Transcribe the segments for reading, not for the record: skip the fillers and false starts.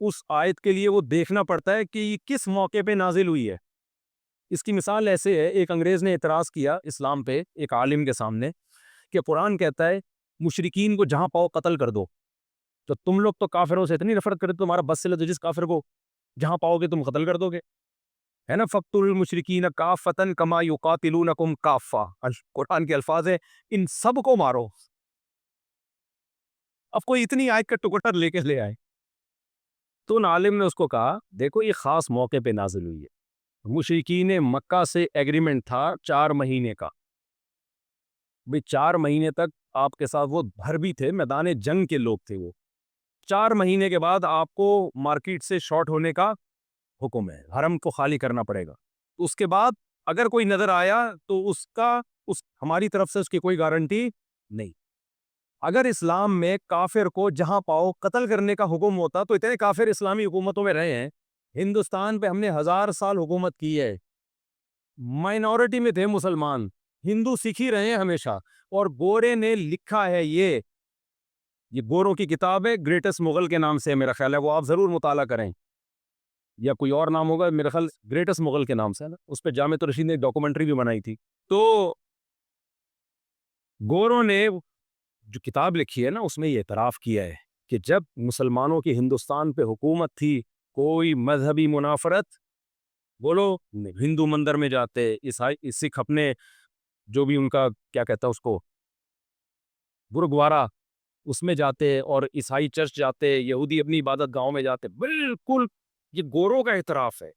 اس آیت کے لیے وہ دیکھنا پڑتا ہے کہ یہ کس موقع پہ نازل ہوئی ہے۔ اس کی مثال ایسے ہے، ایک انگریز نے اعتراض کیا اسلام پہ ایک عالم کے سامنے کہ قرآن کہتا ہے مشرکین کو جہاں پاؤ قتل کر دو، تو تم لوگ تو کافروں سے اتنی نفرت کرتے، تمہارا بس سے جس کافر کو جہاں پاؤ گے تم قتل کر دو گے، ہے نا؟ فَاقْتُلُوا الْمُشْرِكِينَ كَافَّةً كَمَا يُقَاتِلُونَكُمْ كَافَّةً، قرآن کے الفاظ ہیں ان سب کو مارو۔ اب کوئی اتنی آیت کا ٹکڑا لے کے لے آئے تو ان عالم نے اس کو کہا دیکھو یہ خاص موقع پہ نازل ہوئی ہے، مشرکین مکہ سے ایگریمنٹ تھا 4 مہینے کا، بھئی 4 مہینے تک آپ کے ساتھ وہ بھر بھی تھے، میدان جنگ کے لوگ تھے وہ، 4 مہینے کے بعد آپ کو مارکیٹ سے شارٹ ہونے کا حکم ہے، حرم کو خالی کرنا پڑے گا، اس کے بعد اگر کوئی نظر آیا تو ہماری طرف سے اس کی کوئی گارنٹی نہیں۔ اگر اسلام میں کافر کو جہاں پاؤ قتل کرنے کا حکم ہوتا تو اتنے کافر اسلامی حکومتوں میں رہے ہیں، ہندوستان پہ ہم نے 1000 سال حکومت کی ہے، مائنورٹی میں تھے مسلمان، ہندو سکھ ہی رہے ہیں ہمیشہ، اور گورے نے لکھا ہے یہ گوروں کی کتاب ہے گریٹسٹ مغل کے نام سے، میرا خیال ہے وہ آپ ضرور مطالعہ کریں، یا کوئی اور نام ہوگا، میرا خیال گریٹسٹ مغل کے نام سے ہے نا، اس پہ جامع الرشید نے ایک ڈاکومنٹری بھی بنائی تھی۔ تو گوروں نے جو کتاب لکھی ہے نا اس میں یہ اعتراف کیا ہے کہ جب مسلمانوں کی ہندوستان پہ حکومت تھی، کوئی مذہبی منافرت بولو ہندو مندر میں جاتے، عیسائی سکھ اپنے جو بھی ان کا کیا کہتا ہے اس کو گرودوارا اس میں جاتے، اور عیسائی چرچ جاتے، یہودی اپنی عبادت گاہوں میں جاتے، بالکل یہ گوروں کا اعتراف ہے۔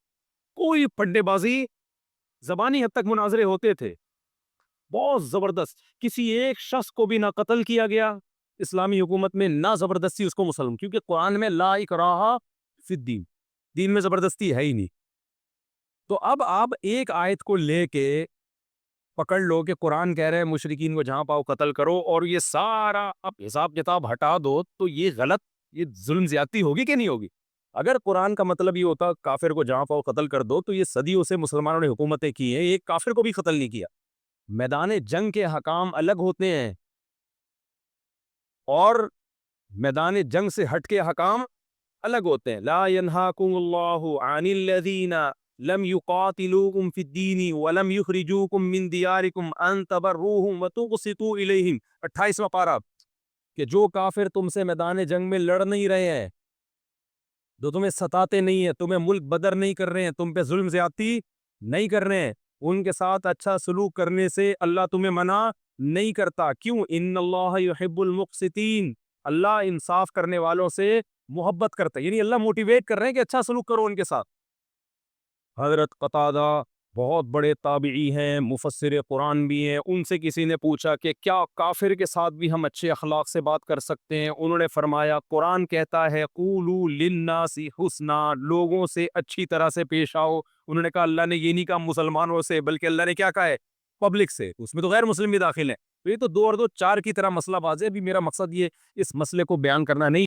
کوئی پڈے بازی زبانی حد تک مناظرے ہوتے تھے بہت زبردست، کسی ایک شخص کو بھی نہ قتل کیا گیا اسلامی حکومت میں، نہ زبردستی اس کو مسلم، کیونکہ قرآن میں لا اکراہ فی الدین، دین میں زبردستی ہے ہی نہیں۔ تو اب آپ ایک آیت کو لے کے پکڑ لو کہ قرآن کہہ رہے ہیں مشرکین کو جہاں پاؤ قتل کرو، اور یہ سارا اب حساب کتاب ہٹا دو تو یہ غلط، یہ ظلم زیادتی ہوگی کہ نہیں ہوگی؟ اگر قرآن کا مطلب یہ ہوتا کافر کو جہاں پاؤ قتل کر دو تو یہ صدیوں سے مسلمانوں نے حکومتیں کی ہیں، ایک کافر کو بھی قتل نہیں کیا۔ میدان جنگ کے حکام الگ ہوتے ہیں اور میدان جنگ سے ہٹ کے حکام الگ ہوتے ہیں۔ لا ینہاکم اللہ عن الذین لم یقاتلوکم فی الدین ولم یخرجوکم من دیارکم ان تبروہم وتقسطوا الیہم، 28واں پارہ، کہ جو کافر تم سے میدان جنگ میں لڑ نہیں رہے ہیں، جو تمہیں ستاتے نہیں ہیں، تمہیں ملک بدر نہیں کر رہے ہیں، تم پہ ظلم زیادتی نہیں کر رہے ہیں، ان کے ساتھ اچھا سلوک کرنے سے اللہ تمہیں منع نہیں کرتا۔ کیوں؟ ان اللہ یحب المقسطین، اللہ انصاف کرنے والوں سے محبت کرتا ہے، یعنی اللہ موٹیویٹ کر رہے ہیں کہ اچھا سلوک کرو ان کے ساتھ۔ حضرت قتادہ بہت بڑے تابعی ہیں، مفسر قرآن بھی ہیں، ان سے کسی نے پوچھا کہ کیا کافر کے ساتھ بھی ہم اچھے اخلاق سے بات کر سکتے ہیں؟ انہوں نے فرمایا قرآن کہتا ہے قولوا للناس حسنا، لوگوں سے اچھی طرح سے پیش آؤ۔ انہوں نے کہا اللہ نے یہ نہیں کہا مسلمانوں سے، بلکہ اللہ نے کیا کہا ہے؟ پبلک سے، اس میں تو غیر مسلم بھی داخل ہیں۔ تو یہ تو 2 اور 2 4 کی طرح مسئلہ واضح ہے۔ ابھی میرا مقصد یہ اس مسئلے کو بیان کرنا نہیں